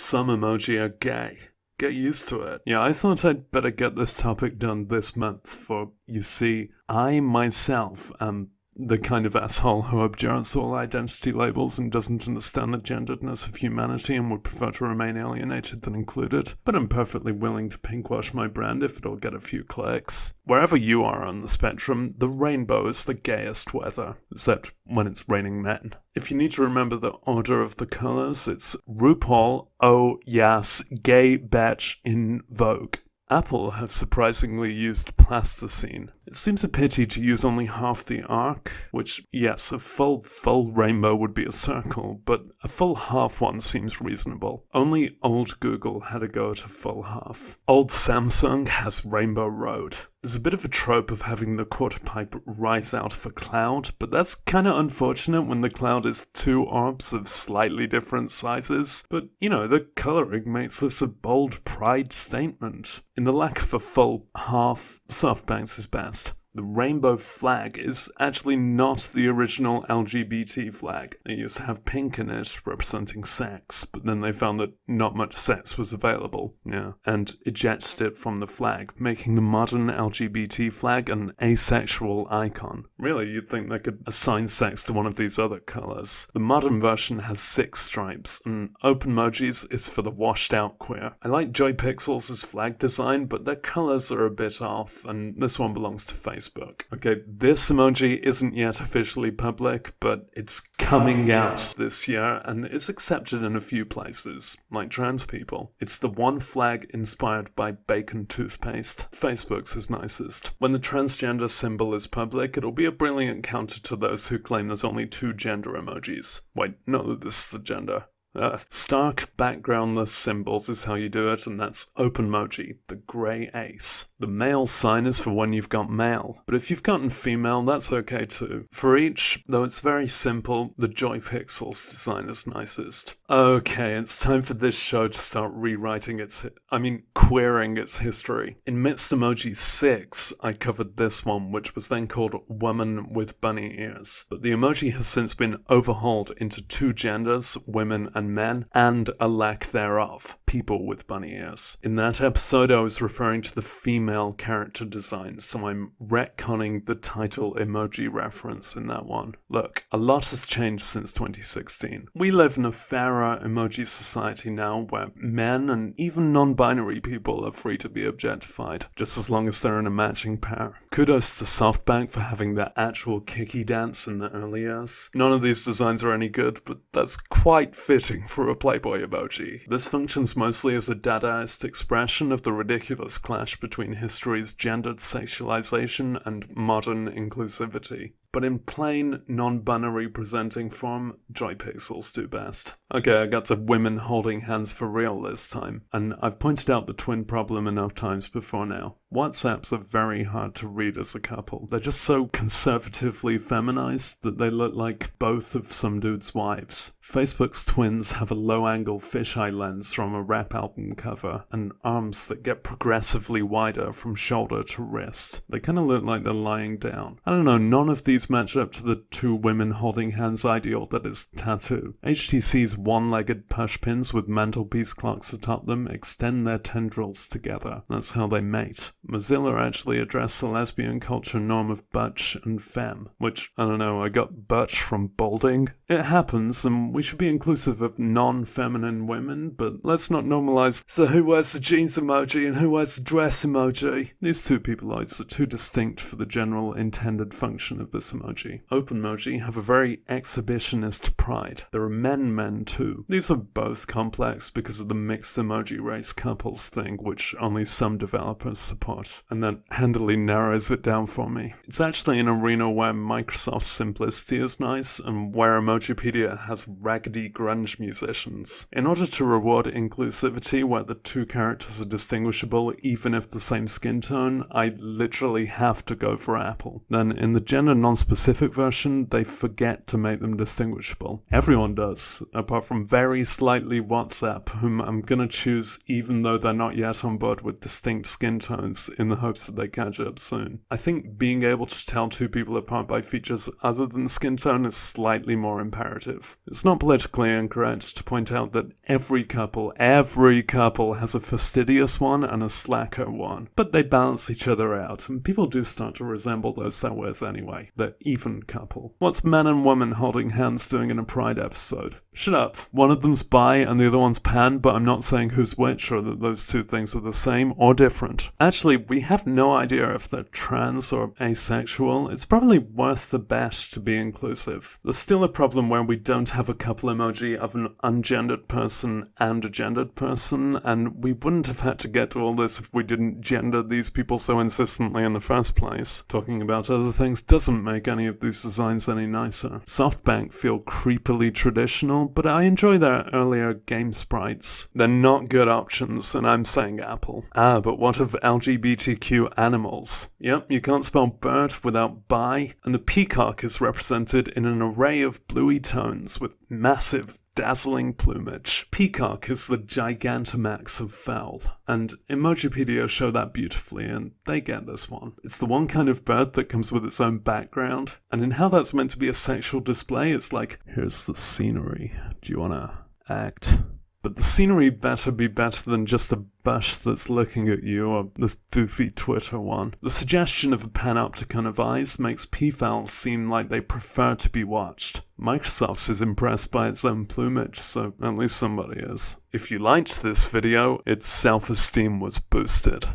some emoji are gay. Get used to it. Yeah, I thought I'd better get this topic done this month, for, you see, I myself am the kind of asshole who abjures all identity labels and doesn't understand the genderedness of humanity and would prefer to remain alienated than included, but I'm perfectly willing to pinkwash my brand if it'll get a few clicks. Wherever you are on the spectrum, the rainbow is the gayest weather, except when it's raining men. If you need to remember the order of the colours, it's RuPaul, oh yes, gay batch in Vogue. Apple have surprisingly used plasticine. It seems a pity to use only half the arc, which, yes, a full rainbow would be a circle, but a full half one seems reasonable. Only old Google had a go at a full half. Old Samsung has Rainbow Road. There's a bit of a trope of having the quarter pipe rise out of a cloud, but that's kinda unfortunate when the cloud is two orbs of slightly different sizes. But, you know, the colouring makes this a bold pride statement. In the lack of a full half, SoftBank's is best. The rainbow flag is actually not the original LGBT flag. They used to have pink in it, representing sex, but then they found that not much sex was available, and ejected it from the flag, making the modern LGBT flag an asexual icon. Really, you'd think they could assign sex to one of these other colours. The modern version has 6 stripes, and OpenMojis is for the washed-out queer. I like Joy Pixels' flag design, but their colours are a bit off, and this one belongs to Facebook. Okay, this emoji isn't yet officially public, but it's coming out this year, and it's accepted in a few places, like trans people. It's the one flag inspired by bacon toothpaste. Facebook's is nicest. When the transgender symbol is public, it'll be a brilliant counter to those who claim there's only 2 gender emojis. Wait, not that this is a gender. Stark backgroundless symbols is how you do it, and that's OpenMoji, the grey ace. The male sign is for when you've got male, but if you've gotten female, that's okay too. For each, though it's very simple, the Joy Pixels design is nicest. Okay, it's time for this show to start rewriting queering its history. In Mixed Emoji 6, I covered this one, which was then called Woman with Bunny Ears. But the emoji has since been overhauled into 2 genders, women and men, and a lack thereof, people with bunny ears. In that episode, I was referring to the female character design, so I'm retconning the title emoji reference in that one. Look, a lot has changed since 2016. We live in a fairer emoji society now where men and even non-binary people are free to be objectified, just as long as they're in a matching pair. Kudos to SoftBank for having their actual kicky dance in the early years. None of these designs are any good, but that's quite fitting for a Playboy emoji. This functions mostly as a Dadaist expression of the ridiculous clash between history's gendered sexualization and modern inclusivity. But in plain, non-binary presenting form, Joy Pixels do best. Okay, I got to women holding hands for real this time, and I've pointed out the twin problem enough times before now. WhatsApps are very hard to read as a couple. They're just so conservatively feminized that they look like both of some dude's wives. Facebook's twins have a low-angle fisheye lens from a rap album cover, and arms that get progressively wider from shoulder to wrist. They kinda look like they're lying down. I don't know, none of these match up to the 2 women holding hands ideal that is tattoo. HTC's one-legged pushpins with mantelpiece clocks atop them extend their tendrils together. That's how they mate. Mozilla actually addressed the lesbian culture norm of butch and femme, which, I don't know, I got butch from balding. It happens, and we should be inclusive of non-feminine women, but let's not normalize, so who wears the jeans emoji and who wears the dress emoji? These 2 peopleoids are too distinct for the general intended function of this emoji. OpenMoji have a very exhibitionist pride. There are men too. These are both complex because of the mixed emoji race couples thing, which only some developers support, and that handily narrows it down for me. It's actually an arena where Microsoft's simplicity is nice, and where Emojipedia has raggedy grunge musicians. In order to reward inclusivity where the 2 characters are distinguishable even if the same skin tone, I literally have to go for Apple. Then in the gender non female-specific version, they forget to make them distinguishable. Everyone does, apart from very slightly WhatsApp, whom I'm gonna choose even though they're not yet on board with distinct skin tones in the hopes that they catch up soon. I think being able to tell two people apart by features other than skin tone is slightly more imperative. It's not politically incorrect to point out that every couple has a fastidious one and a slacker one, but they balance each other out, and people do start to resemble those they're with anyway. The even couple. What's man and woman holding hands doing in a Pride episode? Shut up. One of them's bi and the other one's pan, but I'm not saying who's which or that those two things are the same or different. Actually, we have no idea if they're trans or asexual. It's probably worth the bet to be inclusive. There's still a problem where we don't have a couple emoji of an ungendered person and a gendered person, and we wouldn't have had to get to all this if we didn't gender these people so insistently in the first place. Talking about other things doesn't make any of these designs any nicer. SoftBank feel creepily traditional, but I enjoy their earlier game sprites. They're not good options, and I'm saying Apple. But what of LGBTQ animals? Yep, you can't spell bird without bi, and the peacock is represented in an array of bluey tones with massive dazzling plumage. Peacock is the Gigantamax of fowl, and Emojipedia show that beautifully, and they get this one. It's the one kind of bird that comes with its own background, and in how that's meant to be a sexual display, it's like, here's the scenery, do you wanna act? But the scenery better be better than just a bush that's looking at you, or this doofy Twitter one. The suggestion of a panopticon of eyes makes peafowls seem like they prefer to be watched. Microsoft's is impressed by its own plumage, so at least somebody is. If you liked this video, its self-esteem was boosted.